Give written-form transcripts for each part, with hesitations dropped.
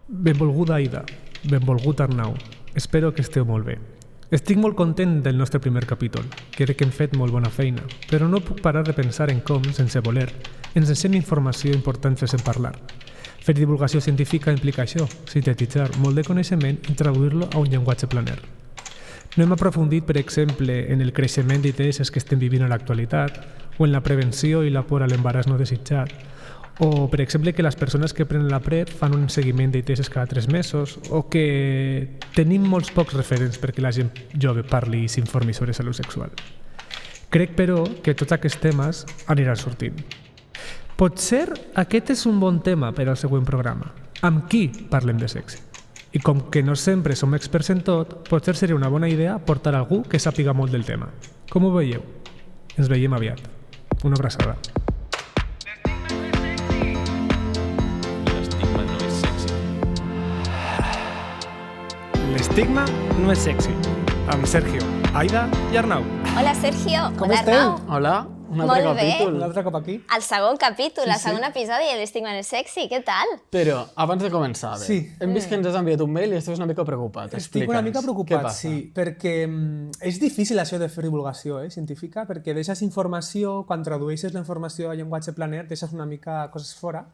Benvolguda Aida, benvolgut Arnau. Espero que esteu molt bé. Estic molt content del nostre primer capítol. Crec que hem fet molt bona feina, però no puc parar de pensar en com, sense voler, ens encén informació important sense parlar. Fer divulgació científica implica això, sintetitzar molt de coneixement i traduir-lo a un llenguatge planer. No hem aprofundit, per exemple, en el creixement d'ITS que estem vivint a l'actualitat, o en la prevenció i la por a l'embaràs no desitjat, o, per exemple, que les persones que prenen la PrEP fan un seguiment d'ITS cada 3 mesos, o que tenim molts pocs referents perquè la gent jove parli i s'informi sobre salut sexual. Crec, però, que tots aquests temes aniran sortint. Potser aquest és un bon tema per al següent programa. Amb qui parlem de sexe? I com que no sempre som experts en tot, potser seria una bona idea portar algú que sàpiga molt del tema. Com ho veieu? Ens veiem aviat. Una abraçada. L'estigma no és sexy. Amb Sergio, Aida i Arnau. Hola, Sergio. Com Hola, esteu? Arnau. Hola, un altre Molt bé. capítol. Un altre cop aquí. El segon capítol, el Sí, segon episodi de l'estigma no és sexy. Què tal? Però, abans de començar, Sí. hem vist que ens has enviat un mail i estàs una mica preocupat. Estic una mica Què preocupat, passa? sí, perquè és difícil això de fer divulgació científica, perquè deixes informació, quan tradueixes la informació a llenguatge planer, deixes una mica coses fora.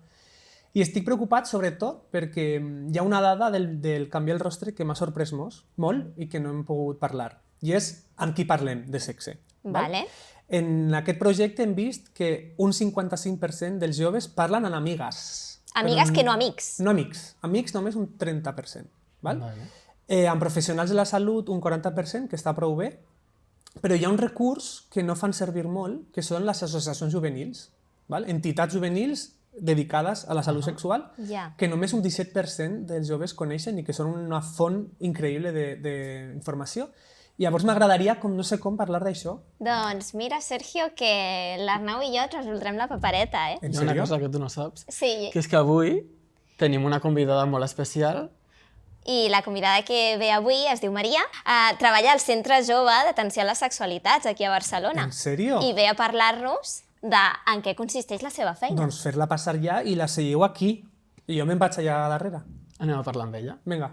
I estic preocupat, sobretot, perquè hi ha una dada del canviar el rostre que m'ha sorprès molt i que no hem pogut parlar. I és amb qui parlem de sexe. Vale. En aquest projecte hem vist que un 55% dels joves parlen amb amigues. Amigues que no amics. No amics. Amics només un 30%. Val? Vale. Amb professionals de la salut un 40%, que està prou bé, però hi ha un recurs que no fan servir molt, que són les associacions juvenils, val? Entitats juvenils dedicades a la salut sexual, Ja. que només un 17% dels joves coneixen i que són una font increïble d'informació. Llavors m'agradaria, no sé com, parlar d'això. Doncs mira, Sergio, que l'Arnau i jo et resoldrem la papereta, En Hi ha una sèrio? cosa que tu no saps, Sí, que és que avui tenim una convidada molt especial. i la convidada que ve avui es diu Maria, treballa al Centre Jove d'Atenció a les Sexualitats aquí a Barcelona. En sèrio? I ve a parlar-nos en què consisteix la seva feina. Doncs fer-la passar ja i la seguiu aquí. I jo me'n vaig allà darrere. Anem a parlar amb ella. Vinga.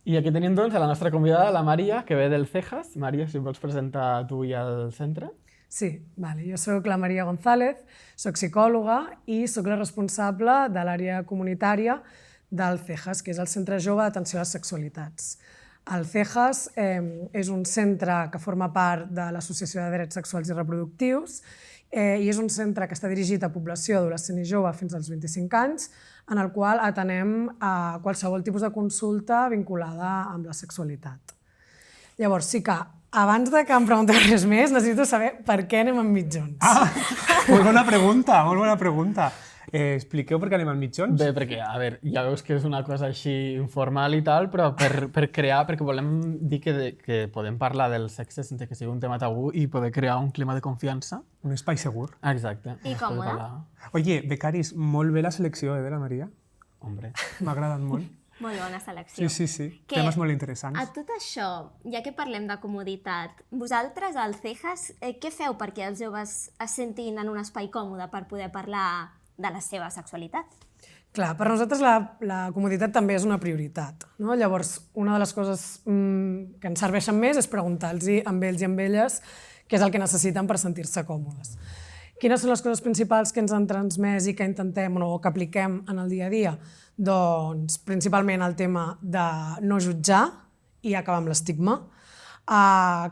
I aquí tenim, doncs, a la nostra convidada, la Maria, que ve del CEJAS. Maria, si em vols presentar tu i el centre. Sí, vale. Jo sóc la Maria González, sóc psicòloga i sóc la responsable de l'àrea comunitària del CEJAS, que és el Centre Jove d'Atenció a les Sexualitats. El CEJAS és un centre que forma part de l'Associació de Drets Sexuals i Reproductius i és un centre que està dirigit a població adolescent i jove fins als 25 anys, en el qual atenem a qualsevol tipus de consulta vinculada amb la sexualitat. Llavors, sí que abans de que em pregunteu res més, necessito saber per què anem amb mitjons. Molt bona pregunta, molt bona pregunta. Expliqueu per què anem al mitjons? Bé, perquè, a veure, ja veus que és una cosa així informal i tal, però per crear, perquè volem dir que podem parlar del sexe sense que sigui un tema tabú i poder crear un clima de confiança. Un espai segur. Exacte. I Es pot còmode. parlar. Oye, becaris, molt bé la selecció, de la Maria? Hombre. M'ha agradat molt. Molt bona selecció. Sí. Que Temes molt interessants. A tot això, ja que parlem de comoditat, vosaltres al CEJAS què feu perquè els joves es sentin en un espai còmode per poder parlar de la seva sexualitat? Clar, per nosaltres la comoditat també és una prioritat. No? Llavors, una de les coses que ens serveixen més és preguntar-los amb ells i amb elles què és el que necessiten per sentir-se còmodes. Quines són les coses principals que ens han transmès i que intentem o que apliquem en el dia a dia? Doncs principalment el tema de no jutjar i acabar amb l'estigma,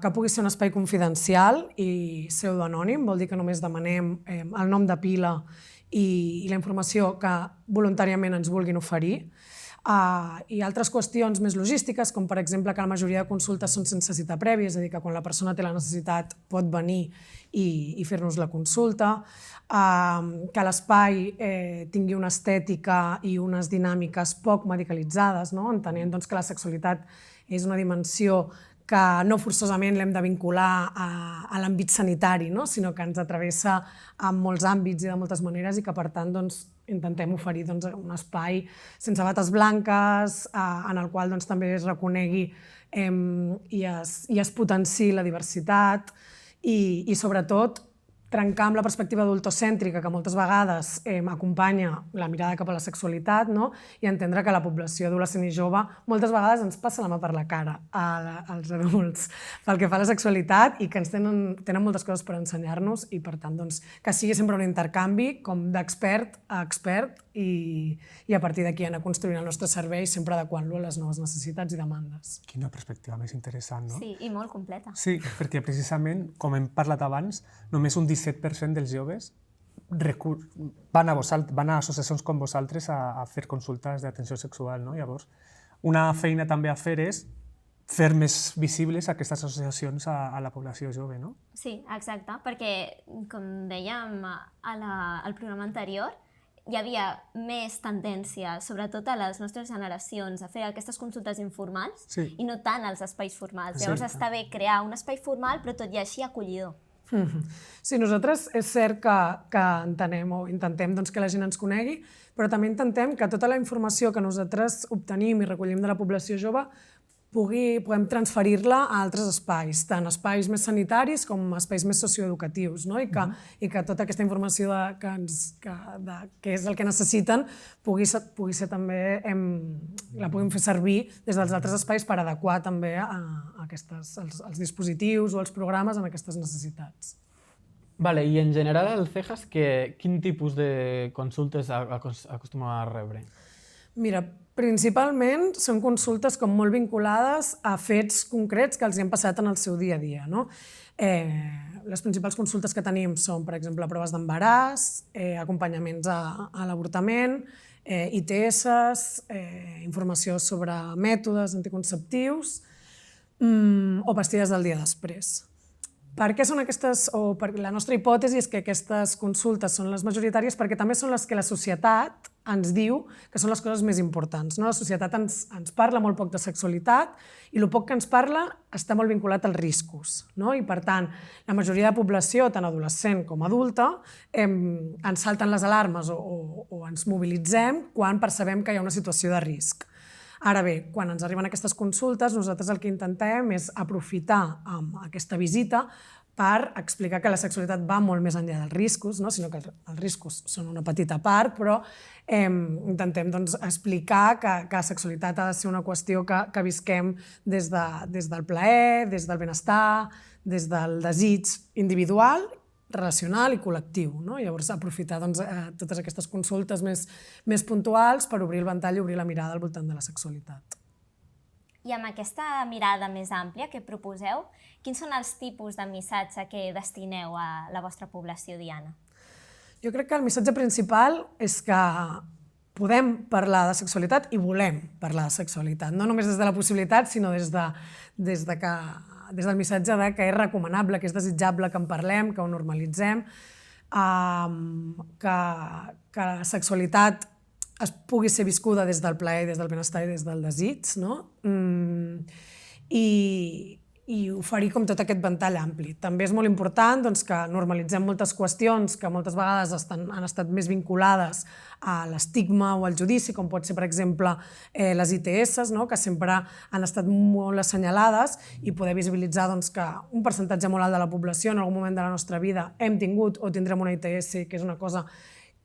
que pugui ser un espai confidencial i pseudoanònim, vol dir que només demanem el nom de pila i la informació que voluntàriament ens vulguin oferir. I altres qüestions més logístiques, com per exemple que la majoria de consultes són sense cita prèvia, és a dir, que quan la persona té la necessitat pot venir i fer-nos la consulta, que l'espai tingui una estètica i unes dinàmiques poc medicalitzades, no? Entenent doncs, que la sexualitat és una dimensió que no forçosament l'hem de vincular a l'àmbit sanitari, no? Sinó que ens travessa en molts àmbits i de moltes maneres i que, per tant, doncs, intentem oferir un espai sense bates blanques, en el qual també es reconegui i es potenciï la diversitat i sobretot, trencar amb la perspectiva adultocèntrica que moltes vegades acompanya la mirada cap a la sexualitat, no? I entendre que la població adolescent i jove moltes vegades ens passa la mà per la cara als adults pel que fa a la sexualitat i que ens tenen moltes coses per ensenyar-nos i, per tant, doncs, que sigui sempre un intercanvi com d'expert a expert i a partir d'aquí anar construint el nostre servei sempre adequant-lo a les noves necessitats i demandes. Quina perspectiva més interessant, no? Sí, i molt completa. Sí, perquè precisament, com hem parlat abans, només un 17% dels joves van a associacions com vosaltres a fer consultes d'atenció sexual, no? Llavors, una feina també a fer és fer més visibles aquestes associacions a la població jove, no? Sí, exacte, perquè, com dèiem al programa anterior, hi havia més tendència, sobretot a les nostres generacions, a fer aquestes consultes informals i no tant als espais formals. Llavors està bé crear un espai formal, però tot i així acollidor. Sí, nosaltres és cert que entenem o intentem que la gent ens conegui, però també intentem que tota la informació que nosaltres obtenim i recollim de la població jove puguem transferir-la a altres espais, tant espais més sanitaris com espais més socioeducatius, no? I que tota aquesta informació que és el que necessiten pugui ser també, la puguem fer servir des dels altres espais per adequar també els dispositius o els programes en aquestes necessitats. Vale, i en general al CEJAS quin tipus de consultes acostuma a rebre? Mira, principalment són consultes com molt vinculades a fets concrets que els hi han passat en el seu dia a dia, no? Les principals consultes que tenim són, per exemple, proves d'embaràs, acompanyaments a l'avortament, ITS, informació sobre mètodes anticonceptius o pastilles del dia després. Per què són aquestes, la nostra hipòtesi és que aquestes consultes són les majoritàries perquè també són les que la societat ens diu que són les coses més importants. La societat ens parla molt poc de sexualitat i el poc que ens parla està molt vinculat als riscos. I, per tant, la majoria de població, tant adolescent com adulta, ens salten les alarmes o ens mobilitzem quan percebem que hi ha una situació de risc. Ara bé, quan ens arriben aquestes consultes, nosaltres el que intentem és aprofitar aquesta visita per explicar que la sexualitat va molt més enllà dels riscos, sinó que els riscos són una petita part, però intentem explicar que la sexualitat ha de ser una qüestió que visquem des del plaer, des del benestar, des del desig individual, relacional i col·lectiu. Llavors, aprofitar totes aquestes consultes més puntuals per obrir el ventall i obrir la mirada al voltant de la sexualitat. I amb aquesta mirada més àmplia que proposeu, quins són els tipus de missatge que destineu a la vostra població, Diana? Jo crec que el missatge principal és que podem parlar de sexualitat i volem parlar de sexualitat. No només des de la possibilitat, sinó des del missatge que és recomanable, que és desitjable que en parlem, que ho normalitzem, que la sexualitat es pugui ser viscuda des del plaer, des del benestar i des del desig, i oferir tot aquest ventall ampli. També és molt important que normalitzem moltes qüestions que moltes vegades han estat més vinculades a l'estigma o al judici, com pot ser, per exemple, les ITS, que sempre han estat molt assenyalades, i poder visibilitzar que un percentatge molt alt de la població en algun moment de la nostra vida hem tingut o tindrem una ITS, que és una cosa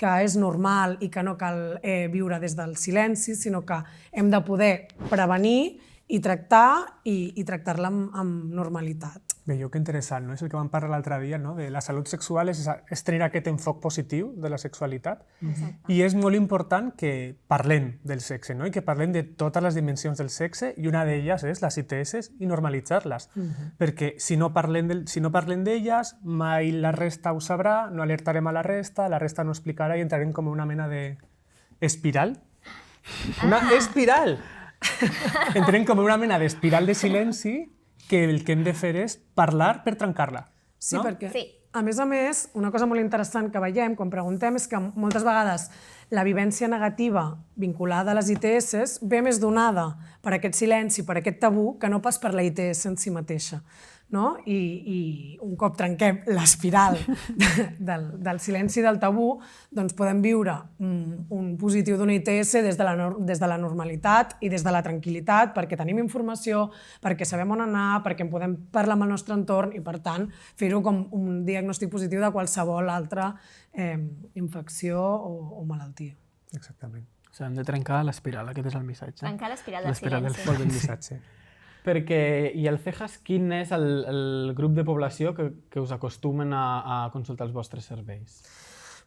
que és normal i que no cal viure des del silenci, sinó que hem de poder prevenir i tractar-la amb normalitat. Bé, que interessant, no? És el que vam parlar l'altre dia, no? De la salut sexual és tenir aquest enfoc positiu de la sexualitat. I és molt important que parlem del sexe, no? I que parlem de totes les dimensions del sexe, i una d'elles és les ITS i normalitzar-les. Perquè si no parlem d'elles, mai la resta ho sabrà, no alertarem a la resta no explicarà i entrarem com una mena d'espiral. Una espiral! Entrem com una mena d'espiral de silenci que el que hem de fer és parlar per trencar-la. Sí, perquè, a més, una cosa molt interessant que veiem quan preguntem és que moltes vegades la vivència negativa vinculada a les ITS ve més donada per aquest silenci, per aquest tabú, que no pas per la ITS en si mateixa. no? I un cop trenquem l'espiral del silenci del tabú, doncs podem viure un positiu d'una ITS des de la normalitat i des de la tranquil·litat, perquè tenim informació, perquè sabem on anar, perquè en podem parlar amb el nostre entorn i, per tant, fer-ho com un diagnòstic positiu de qualsevol altra infecció o malaltia. Exactament. O sigui, hem de trencar l'espiral, aquest és el missatge. Trencar l'espiral del L'espiral del silenci. Molt ben missatge. Perquè, i el CEJAS, quin és el grup de població que us acostumen a consultar els vostres serveis?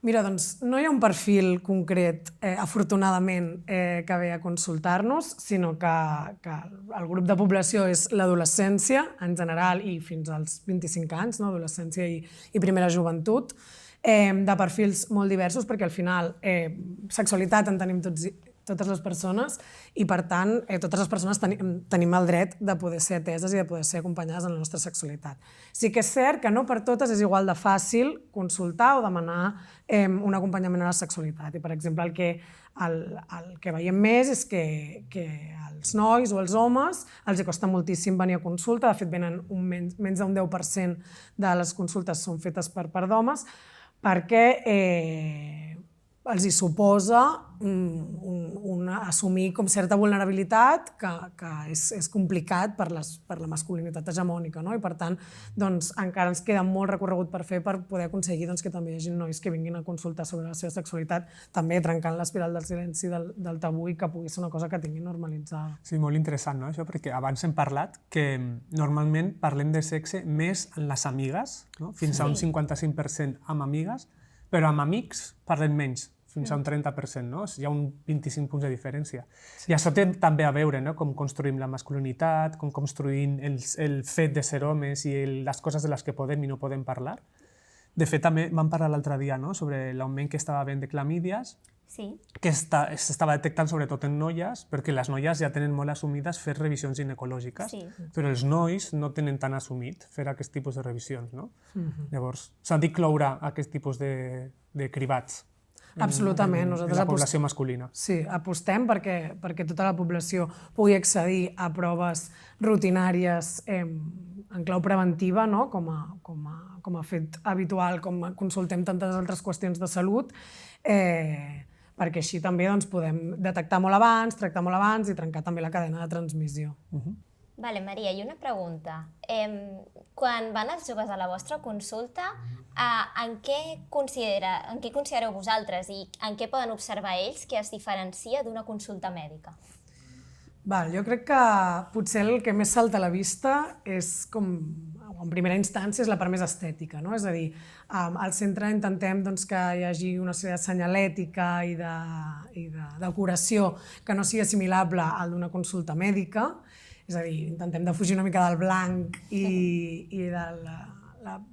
Mira, doncs no hi ha un perfil concret, afortunadament, que ve a consultar-nos, sinó que el grup de població és l'adolescència, en general, i fins als 25 anys, no? Adolescència i primera joventut, de perfils molt diversos, perquè al final sexualitat en tenim totes les persones i, per tant, totes les persones tenim el dret de poder ser ateses i de poder ser acompanyades en la nostra sexualitat. Sí que és cert que no per totes és igual de fàcil consultar o demanar un acompanyament a la sexualitat. I, per exemple, el que veiem més és que als nois o als homes els costa moltíssim venir a consulta. De fet, menys d'un 10% de les consultes són fetes per part d'homes, perquè els hi suposa assumir com certa vulnerabilitat que és complicat per la masculinitat hegemònica, no? I, per tant, doncs, encara ens queda molt recorregut per fer per poder aconseguir que també hi hagi nois que vinguin a consultar sobre la seva sexualitat, també trencant l'espiral del silenci del tabú i que pugui ser una cosa que tingui normalitzada. Sí, molt interessant, no, això? Perquè abans hem parlat que normalment parlem de sexe més amb les amigues, no? Fins a un 55% amb amigues, però amb amics parlem menys, fins a un 30%, no? Hi ha un 25 punts de diferència. I això té també a veure, no? Com construïm la masculinitat, com construïm el fet de ser homes i les coses de les que podem i no podem parlar. De fet, també vam parlar l'altre dia, no? Sobre l'augment que estava havent de clamídies, que s'estava detectant sobretot en noies, perquè les noies ja tenen molt assumides fer revisions ginecològiques, però els nois no tenen tan assumit fer aquest tipus de revisions, no? Llavors, s'ha d'incloure aquest tipus de cribats. Absolutament. En la població masculina. Sí, apostem perquè tota la població pugui accedir a proves rutinàries en clau preventiva, no? Com a fet habitual, com consultem tantes altres qüestions de salut, perquè així també podem detectar molt abans, tractar molt abans i trencar també la cadena de transmissió. Vale, Maria, i una pregunta. Quan van els joves a la vostra consulta, en què considereu vosaltres i en què poden observar ells que es diferencia d'una consulta mèdica? Jo crec que potser el que més salta a la vista és en primera instància, és la part més estètica, no? És a dir, al centre intentem que hi hagi una sèrie de senyalètica i de decoració que no sigui assimilable al d'una consulta mèdica. És a dir, intentem defugir una mica del blanc i de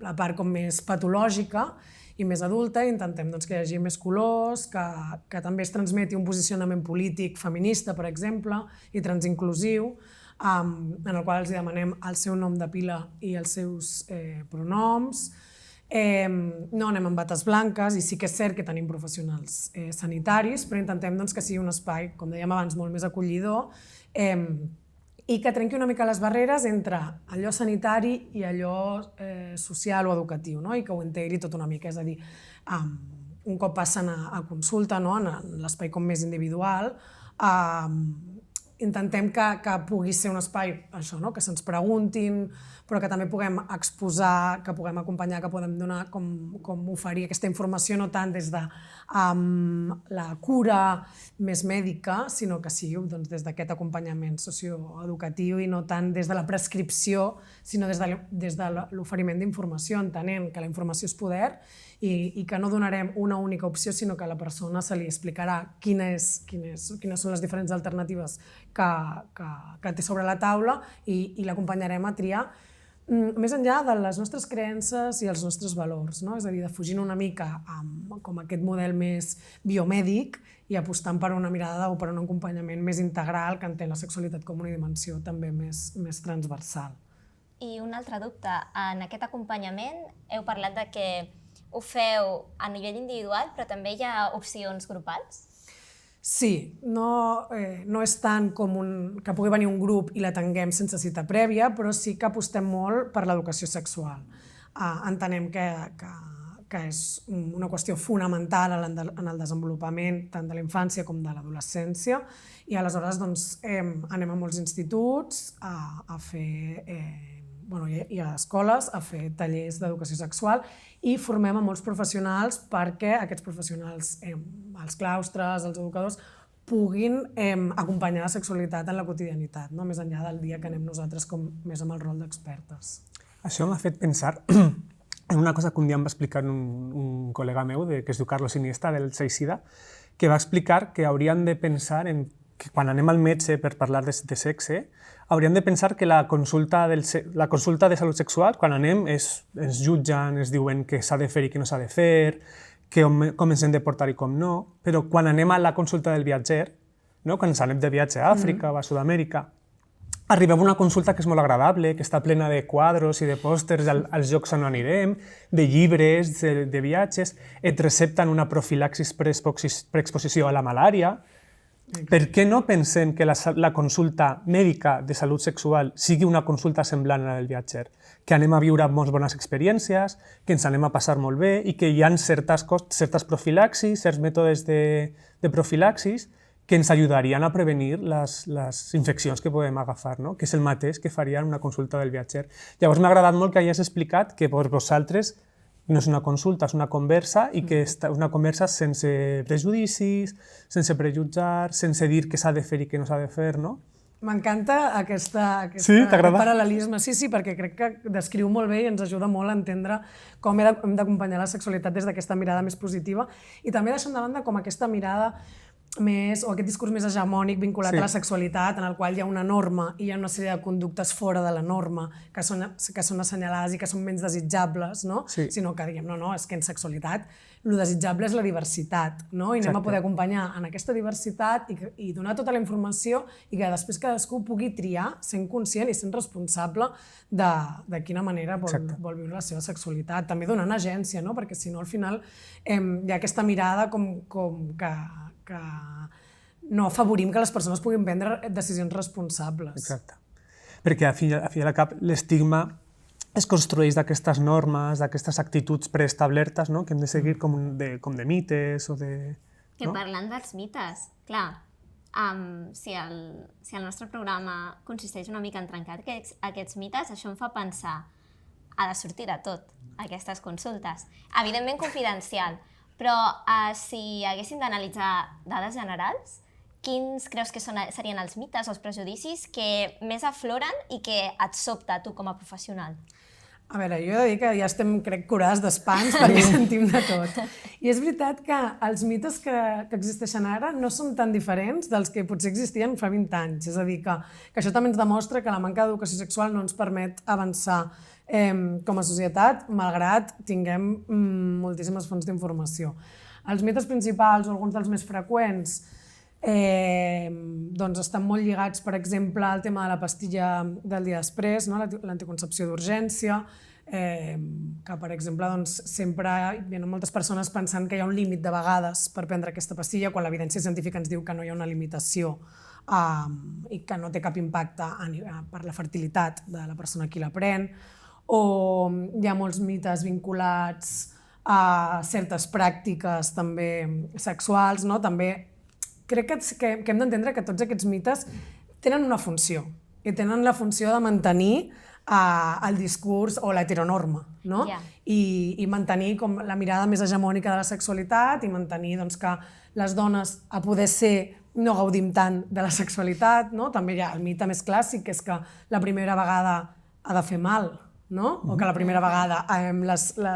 la part com més patològica i més adulta, i intentem que hi hagi més colors, que també es transmeti un posicionament polític feminista, per exemple, i transinclusiu, en el qual els demanem el seu nom de pila i els seus pronoms. No anem amb bates blanques, i sí que és cert que tenim professionals sanitaris, però intentem que sigui un espai, com dèiem abans, molt més acollidor, i que trenqui una mica les barreres entre allò sanitari i allò social o educatiu, i que ho integri tot una mica. És a dir, un cop passen a consulta, en l'espai com més individual, intentem que pugui ser un espai, això, que se'ns preguntin, però que també puguem exposar, que puguem acompanyar, que podem donar, com oferir aquesta informació, no tant des de la cura més mèdica, sinó que sigui des d'aquest acompanyament socioeducatiu i no tant des de la prescripció, sinó des de l'oferiment d'informació, entenent que la informació és poder i que no donarem una única opció, sinó que a la persona se li explicarà quines són les diferents alternatives que té sobre la taula i l'acompanyarem a triar més enllà de les nostres creences i els nostres valors, és a dir, defugint una mica com aquest model més biomèdic i apostant per una mirada o per un acompanyament més integral que entén la sexualitat com una dimensió també més transversal. I un altre dubte, en aquest acompanyament heu parlat de que ho feu a nivell individual, però també hi ha opcions grupals? Sí, no és tant com que pugui venir un grup i l'atenguem sense cita prèvia, però sí que apostem molt per l'educació sexual. Entenem que és una qüestió fonamental en el desenvolupament tant de la infància com de l'adolescència i aleshores anem a molts instituts a fer i a escoles a fer tallers d'educació sexual i formem a molts professionals perquè aquests professionals, els claustres, els educadors, puguin acompanyar la sexualitat en la quotidianitat, més enllà del dia que anem nosaltres més amb el rol d'expertes. Això m'ha fet pensar en una cosa que un dia em va explicar un col·lega meu, que es diu Carlos Iniesta, del Seixida, que va explicar que haurien de pensar en que quan anem al metge per parlar de sexe, hauríem de pensar que la consulta de salut sexual, quan anem, ens jutgen, ens diuen què s'ha de fer i què no s'ha de fer, com ens hem de portar i com no, però quan anem a la consulta del viatger, quan ens anem de viatge a Àfrica o a Sud-amèrica, arribem a una consulta que és molt agradable, que està plena de quadros i de pòsters als llocs on anirem, de llibres, de viatges, et recepten una profilaxis preexposició a la malària. Per què no pensem que la consulta mèdica de salut sexual sigui una consulta semblant a la del viatger? Que anem a viure molt bones experiències, que ens anem a passar molt bé i que hi ha certes profilaxis, certs mètodes de profilaxis que ens ajudarien a prevenir les infeccions que podem agafar, que és el mateix que faria una consulta del viatger. Llavors m'ha agradat molt que hagis explicat que per vosaltres no és una consulta, és una conversa i que és una conversa sense prejudicis, sense prejutjar, sense dir què s'ha de fer i què no s'ha de fer, no? M'encanta aquest t'agrada? paral·lelisme, sí, perquè crec que descriu molt bé i ens ajuda molt a entendre com hem d'acompanyar la sexualitat des d'aquesta mirada més positiva i també deixant de banda com aquesta mirada o aquest discurs més hegemònic vinculat a la sexualitat, en el qual hi ha una norma i hi ha una sèrie de conductes fora de la norma que són assenyalades i que són menys desitjables, sinó que diguem, no, és que en sexualitat el desitjable és la diversitat, i anem a poder acompanyar en aquesta diversitat i donar tota la informació i que després cadascú pugui triar sent conscient i sent responsable de quina manera vol viure la seva sexualitat. També donant agència, perquè si no al final hi ha aquesta mirada com que no afavorim que les persones puguin prendre decisions responsables. Exacte. Perquè a fi de la cap l'estigma es construeix d'aquestes normes, d'aquestes actituds preestablertes que hem de seguir com de mites o de... Que parlant dels mites, clar, si el nostre programa consisteix una mica en trencar aquests mites, això em fa pensar, ha de sortir de tot, aquestes consultes. Evidentment confidencial, però si haguéssim d'analitzar dades generals, quins creus que serien els mites o els prejudicis que més afloren i que et sobta a tu com a professional? A veure, jo he de dir que ja estem, crec, curats d'espants perquè sentim de tot. I és veritat que els mites que existeixen ara no són tan diferents dels que potser existien fa 20 anys. És a dir, que això també ens demostra que la manca d'educació sexual no ens permet avançar com a societat, malgrat tinguem moltíssimes fonts d'informació. Els mites principals o alguns dels més freqüents estan molt lligats, per exemple, al tema de la pastilla del dia després, l'anticoncepció d'urgència, que, per exemple, sempre hi ha moltes persones pensant que hi ha un límit de vegades per prendre aquesta pastilla, quan l'evidència científica ens diu que no hi ha una limitació i que no té cap impacte per la fertilitat de la persona qui la pren, o hi ha molts mites vinculats a certes pràctiques també sexuals, també crec que hem d'entendre que tots aquests mites tenen una funció i tenen la funció de mantenir el discurs o l'heteronorma i mantenir com la mirada més hegemònica de la sexualitat i mantenir que les dones a poder ser no gaudim tant de la sexualitat. També hi ha el mite més clàssic, que és que la primera vegada ha de fer mal, o que la primera vegada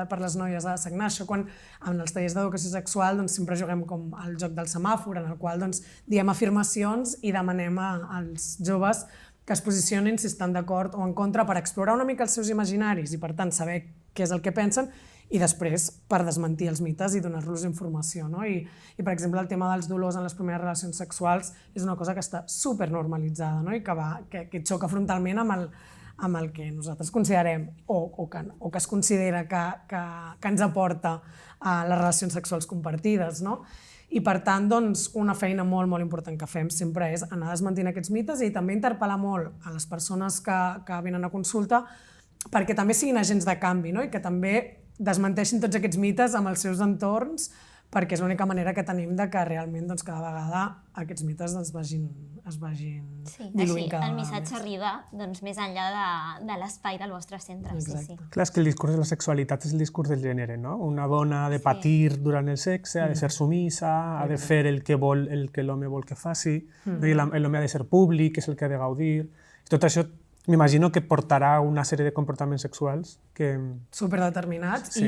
per les noies ha de sagnar. Això quan en els tallers d'educació sexual sempre juguem com al joc del semàfor, en el qual diem afirmacions i demanem als joves que es posicionin si estan d'acord o en contra per explorar una mica els seus imaginaris i per tant saber què és el que pensen i després per desmentir els mites i donar-los informació. I per exemple el tema dels dolors en les primeres relacions sexuals és una cosa que està supernormalitzada i que xoca frontalment amb el que nosaltres considerem o que es considera que ens aporta a les relacions sexuals compartides. I per tant, doncs, una feina molt, molt important que fem sempre és anar desmentint aquests mites i també interpel·lar molt a les persones que venen a consulta perquè també siguin agents de canvi, no? I que també desmenteixin tots aquests mites amb els seus entorns, perquè és l'única manera que tenim de que realment doncs, cada vegada aquests mites es vagin diluint cada vegada més. El missatge arriba doncs, més enllà de l'espai del vostre centre. Sí. Clar, és que el discurs de la sexualitat és el discurs del gènere, no? Una dona ha de patir durant el sexe, ha de ser sumisa, ha de fer el que l'home vol que faci, l'home ha de ser públic, és el que ha de gaudir. Tot això m'imagino que portarà una sèrie de comportaments sexuals que... Superdeterminats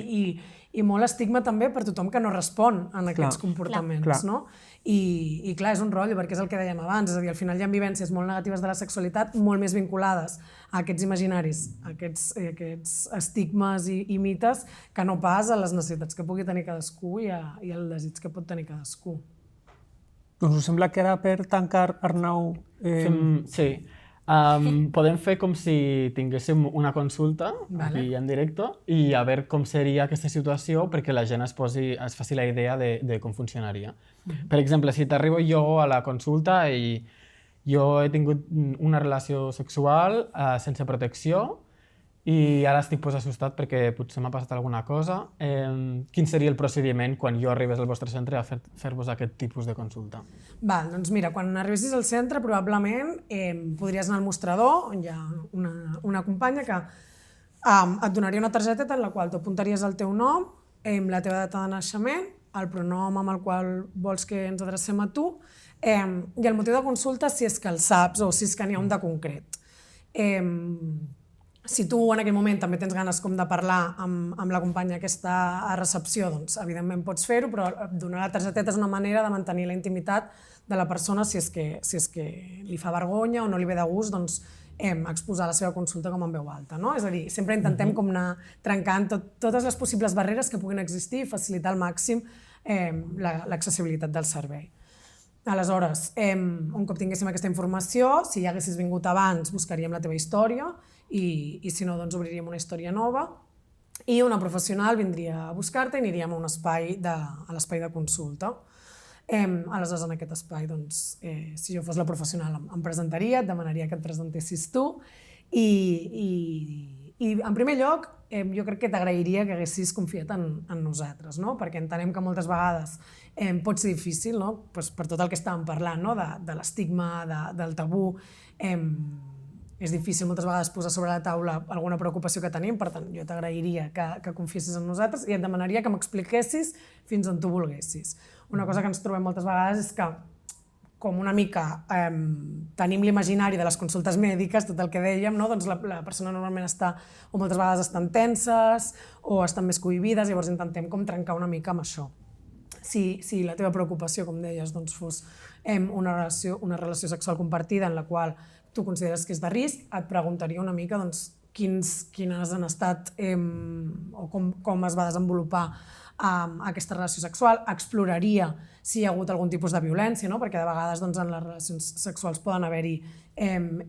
i molt estigma també per tothom que no respon a aquests comportaments, no? I clar, és un rotllo, perquè és el que dèiem abans, és a dir, al final hi ha vivències molt negatives de la sexualitat, molt més vinculades a aquests imaginaris, a aquests estigmes i mites, que no pas a les necessitats que pugui tenir cadascú i al desig que pot tenir cadascú. Doncs us sembla que era per tancar, Arnau... Sí. Podem fer com si tinguéssim una consulta aquí en directe i a veure com seria aquesta situació perquè la gent es faci la idea de com funcionaria. Per exemple, si t'arribo jo a la consulta i jo he tingut una relació sexual sense protecció i ara estic assustat perquè potser m'ha passat alguna cosa, quin seria el procediment quan jo arribés al vostre centre a fer-vos aquest tipus de consulta? Doncs mira, quan arribessis al centre probablement podries anar al mostrador, on hi ha una companya que et donaria una targeteta en la qual tu apuntaries el teu nom, la teva data de naixement, el pronom amb el qual vols que ens adrecem a tu i el motiu de consulta si és que el saps o si és que n'hi ha un de concret. Si tu en aquell moment també tens ganes com de parlar amb la companya que està a recepció, doncs evidentment pots fer-ho, però donar la targeteta és una manera de mantenir la intimitat de la persona si és que li fa vergonya o no li ve de gust doncs, exposar la seva consulta com en veu alta. No? És a dir, sempre intentem com anar trencant totes les possibles barreres que puguin existir i facilitar al màxim l'accessibilitat del servei. Aleshores, un cop tinguéssim aquesta informació, si ja haguessis vingut abans, buscaríem la teva història i si no, doncs obriríem una història nova i una professional vindria a buscar-te i aniríem a l'espai de consulta. Aleshores, en aquest espai, doncs, si jo fos la professional em presentaria, et demanaria que et presentessis tu i en primer lloc, jo crec que t'agrairia que haguessis confiat en nosaltres, no? Perquè entenem que moltes vegades pot ser difícil, no? Per tot el que estàvem parlant, no? De l'estigma, del tabú, és difícil moltes vegades posar sobre la taula alguna preocupació que tenim, per tant, jo t'agrairia que confiessis en nosaltres i et demanaria que m'expliquessis fins on tu volguessis. Una cosa que ens trobem moltes vegades és que, com una mica tenim l'imaginari de les consultes mèdiques, tot el que dèiem, doncs la persona normalment està, o moltes vegades estan tenses o estan més cohibides, llavors intentem com trencar una mica amb això. Si la teva preocupació, com deies, fos una relació sexual compartida en la qual tu consideres que és de risc, et preguntaria una mica quines han estat o com es va desenvolupar aquesta relació sexual, exploraria si hi ha hagut algun tipus de violència, perquè de vegades en les relacions sexuals poden haver-hi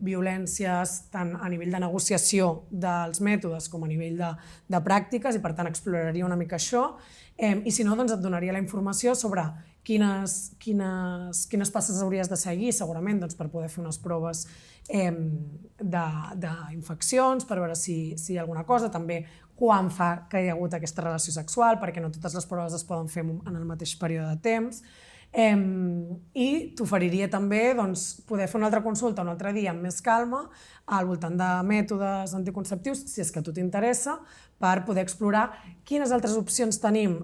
violències tant a nivell de negociació dels mètodes com a nivell de pràctiques i per tant exploraria una mica això i si no et donaria la informació sobre quines passes hauries de seguir segurament per poder fer unes proves d'infeccions, per veure si hi ha alguna cosa, també quan fa que hi ha hagut aquesta relació sexual, perquè no totes les proves es poden fer en el mateix període de temps. I t'oferiria també poder fer una altra consulta un altre dia amb més calma al voltant de mètodes anticonceptius, si és que a tu t'interessa, per poder explorar quines altres opcions tenim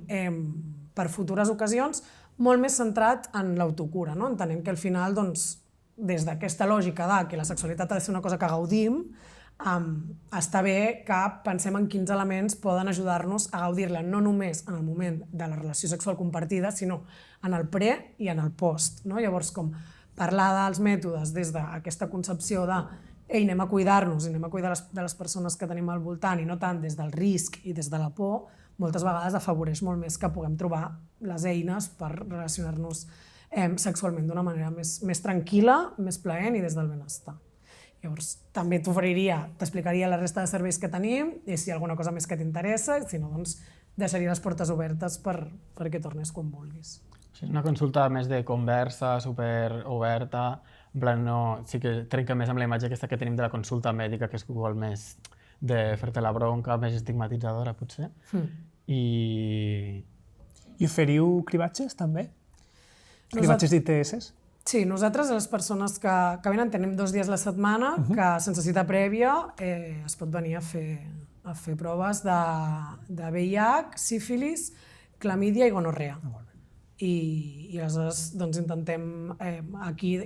per futures ocasions, molt més centrat en l'autocura, entenent que al final, des d'aquesta lògica que la sexualitat ha de ser una cosa que gaudim, està bé que pensem en quins elements poden ajudar-nos a gaudir-la no només en el moment de la relació sexual compartida, sinó en el pre i en el post. Llavors, com parlar dels mètodes des d'aquesta concepció de anem a cuidar-nos, anem a cuidar de les persones que tenim al voltant i no tant des del risc i des de la por, moltes vegades afavoreix molt més que puguem trobar les eines per relacionar-nos sexualment d'una manera més tranquil·la, més plaent i des del benestar. Llavors, també t'explicaria la resta de serveis que tenim i si hi ha alguna cosa més que t'interessa, i si no, deixaria les portes obertes perquè tornes quan vulguis. Sí, una consulta més de conversa, superoberta, en plan, no, sí que trenca més amb la imatge aquesta que tenim de la consulta mèdica, que és igual més de fer-te la bronca, més estigmatitzadora, potser. I oferiu cribatges, també? Cribatges d'ITS? Sí, nosaltres, les persones que venen, tenim 2 dies a la setmana, que sense cita prèvia es pot venir a fer proves de VIH, sífilis, clamídia i gonorrea. I aleshores doncs, intentem aquí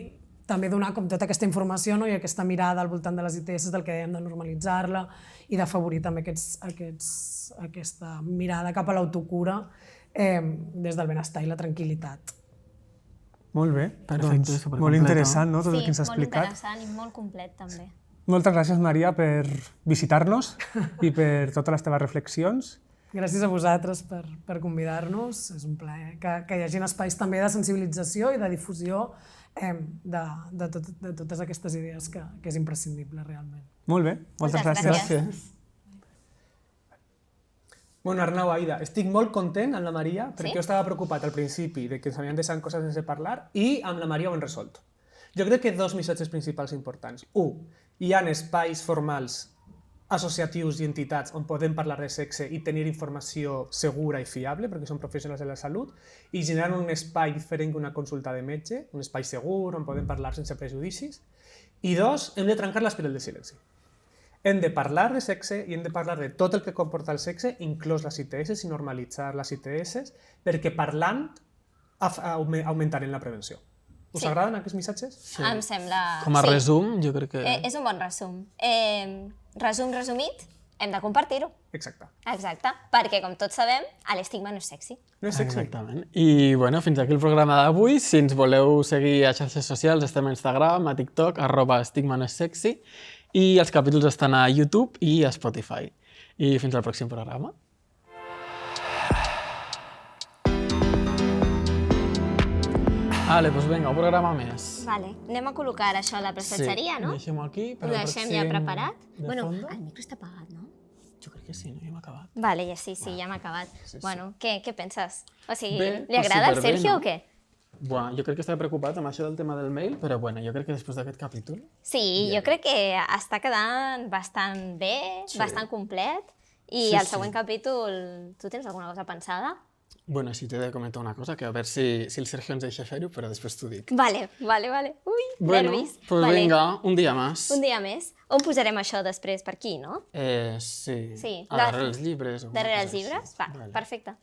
també donar com tota aquesta informació, no? I aquesta mirada al voltant de les ITS, del que dèiem de normalitzar-la i d'afavorir també aquesta mirada cap a l'autocura des del benestar i la tranquil·litat. Molt bé, perfecte, doncs molt interessant, no? Tot el que ens ha explicat. Sí, molt interessant i molt complet, també. Moltes gràcies, Maria, per visitar-nos i per totes les teves reflexions. Gràcies a vosaltres per convidar-nos. És un plaer que hi hagi espais també de sensibilització i de difusió de totes aquestes idees que és imprescindible, realment. Molt bé, moltes gràcies. Bueno, Arnau, Aida, estic molt content amb la Maria perquè jo estava preocupat al principi de que ens havien deixat coses sense parlar i amb la Maria ho hem resolt. Jo crec que 2 missatges principals importants. 1. Hi ha espais formals, associatius i entitats on podem parlar de sexe i tenir informació segura i fiable, perquè són professionals de la salut, i generar un espai diferent que una consulta de metge, un espai segur on podem parlar sense prejudicis. I 2, hem de trencar l'espiral de silenci. Hem de parlar de sexe i hem de parlar de tot el que comporta el sexe, inclòs les ITS i normalitzar les ITS, perquè parlant augmentarem la prevenció. Us agraden aquests missatges? Sí. Em sembla... Com a resum, jo crec que... És un bon resum. Resumit, hem de compartir-ho. Exacte. Exacte, perquè com tots sabem, l'estigma no és sexy. No és sexy. Exactament. I bueno, fins aquí el programa d'avui. Si ens voleu seguir a xarxes socials, estem a Instagram, a TikTok, @estigmanosexy, i els capítols estan a YouTube i a Spotify. I fins al pròxim programa. Vale, doncs vinga, un programa més. Vale, anem a col·locar això a la prestatgeria, no? Ho deixem aquí. Ho deixem ja preparat? Bueno, el micro està apagat, no? Jo crec que sí, no? Ja hem acabat. Vale, ja sí, ja hem acabat. Bueno, què penses? O sigui, Bé, li agrada al Sergio o què? Bueno, jo crec que estava preocupat amb això del tema del mail, però bueno, jo crec que després d'aquest capítol... Sí, jo crec que està quedant bastant bé, bastant complet, i el següent capítol, tu tens alguna cosa pensada? Bueno, sí, t'he de comentar una cosa, que a veure si el Sergio ens deixa fer-ho, però després t'ho dic. Vale. Ui, bueno, nervis. Pues vinga, un dia més. Un dia més. On posarem això després? Per aquí, no? Sí. Sí. Darrere els llibres. Darrere els llibres? Va, perfecte.